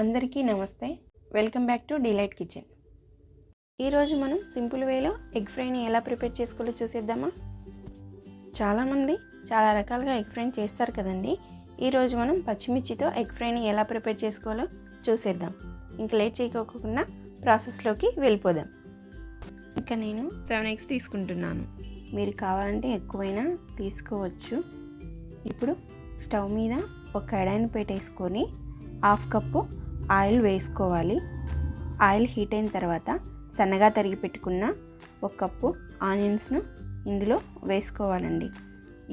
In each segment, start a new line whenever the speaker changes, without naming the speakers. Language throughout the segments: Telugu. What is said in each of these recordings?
అందరికీ నమస్తే. Welcome back to delight kitchen. ఈరోజు మనం సింపుల్ వేలో ఎగ్ ఫ్రైని ఎలా ప్రిపేర్ చేసుకోవాలో చూసేద్దామా. చాలామంది చాలా రకాలుగా ఎగ్ ఫ్రైని చేస్తారు కదండి. ఈరోజు మనం పచ్చిమిర్చితో ఎగ్ ఫ్రైని ఎలా ప్రిపేర్ చేసుకోవాలో చూసేద్దాం. ఇంకా లేట్ చేయకోకుండా ప్రాసెస్లోకి వెళ్ళిపోదాం. ఇంకా నేను 7 eggs తీసుకుంటున్నాను. మీరు కావాలంటే ఎక్కువైనా తీసుకోవచ్చు. ఇప్పుడు స్టవ్ మీద ఒక కడాయిని పెట్టేసుకొని 1/2 కప్పు ఆయిల్ వేసుకోవాలి. ఆయిల్ హీట్ అయిన తర్వాత సన్నగా తరిగి పెట్టుకున్న 1 కప్పు ఆనియన్స్ను ఇందులో వేసుకోవాలండి.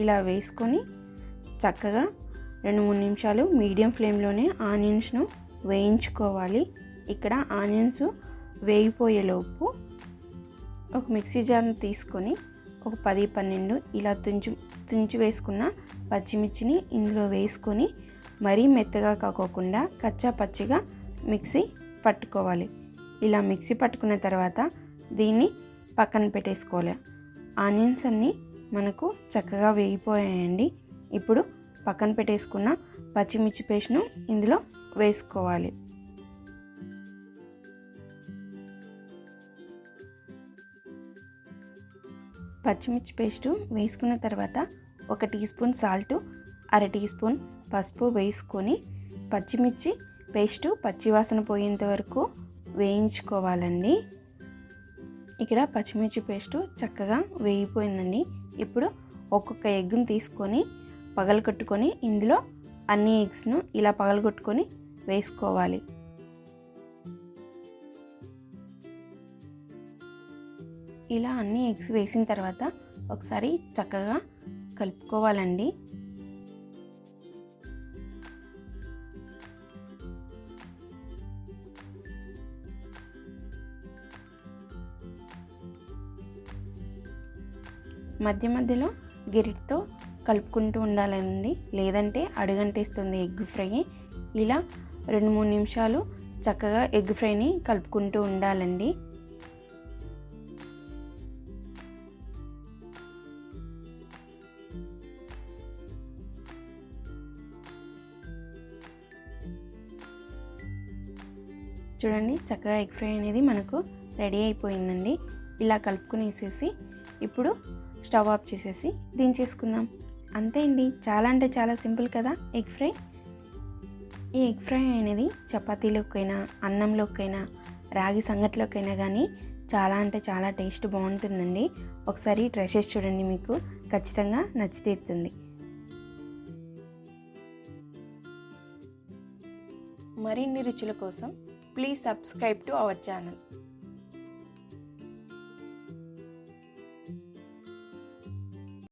ఇలా వేసుకొని చక్కగా 2-3 నిమిషాలు మీడియం ఫ్లేమ్లోనే ఆనియన్స్ను వేయించుకోవాలి. ఇక్కడ ఆనియన్స్ వేగిపోయేలోపు ఒక మిక్సీ జార్ను తీసుకొని ఒక 10-12 ఇలా తుంచి వేసుకున్న పచ్చిమిర్చిని ఇందులో వేసుకొని మరీ మెత్తగా కాకోకుండా కచ్చా పచ్చిగా మిక్సీ పట్టుకోవాలి. ఇలా మిక్సీ పట్టుకున్న తర్వాత దీన్ని పక్కన పెట్టేసుకోవాలి. ఆనియన్స్ అన్నీ మనకు చక్కగా వేగిపోయాయండి. ఇప్పుడు పక్కన పెట్టేసుకున్న పచ్చిమిర్చి పేస్ట్ను ఇందులో వేసుకోవాలి. పచ్చిమిర్చి పేస్టు వేసుకున్న తర్వాత 1 teaspoon salt, 1/2 teaspoon పసుపు వేసుకొని పచ్చిమిర్చి పేస్టు పచ్చివాసన పోయేంత వరకు వేయించుకోవాలండి. ఇక్కడ పచ్చిమిర్చి పేస్టు చక్కగా వేగిపోయిందండి. ఇప్పుడు ఒక్కొక్క ఎగ్గును తీసుకొని పగలగొట్టుకొని ఇందులో అన్ని ఎగ్స్ను ఇలా పగలగొట్టుకొని వేసుకోవాలి. ఇలా అన్ని ఎగ్స్ వేసిన తర్వాత ఒకసారి చక్కగా కలుపుకోవాలండి. మధ్య మధ్యలో గరిటతో కలుపుకుంటూ ఉండాలండి, లేదంటే అడుగంటేస్తుంది ఎగ్ ఫ్రై. ఇలా 2-3 నిమిషాలు చక్కగా ఎగ్ ఫ్రైని కలుపుకుంటూ ఉండాలండి. చూడండి, చక్కగా ఎగ్ ఫ్రై అనేది మనకు రెడీ అయిపోయిందండి. ఇలా కలుపుకునేసేసి ఇప్పుడు స్టవ్ ఆఫ్ చేసేసి దించేసుకుందాం. అంతే అండి, చాలా అంటే చాలా సింపుల్ కదా ఎగ్ ఫ్రై. ఈ ఎగ్ ఫ్రై అనేది చపాతీలోకైనా, అన్నంలోకైనా, రాగి సంగట్లోకైనా కానీ చాలా అంటే చాలా టేస్ట్ బాగుంటుందండి. ఒకసారి ట్రై చేసి చూడండి, మీకు ఖచ్చితంగా నచ్చి తీరుతుంది. మరిన్ని రుచుల కోసం please subscribe to our channel.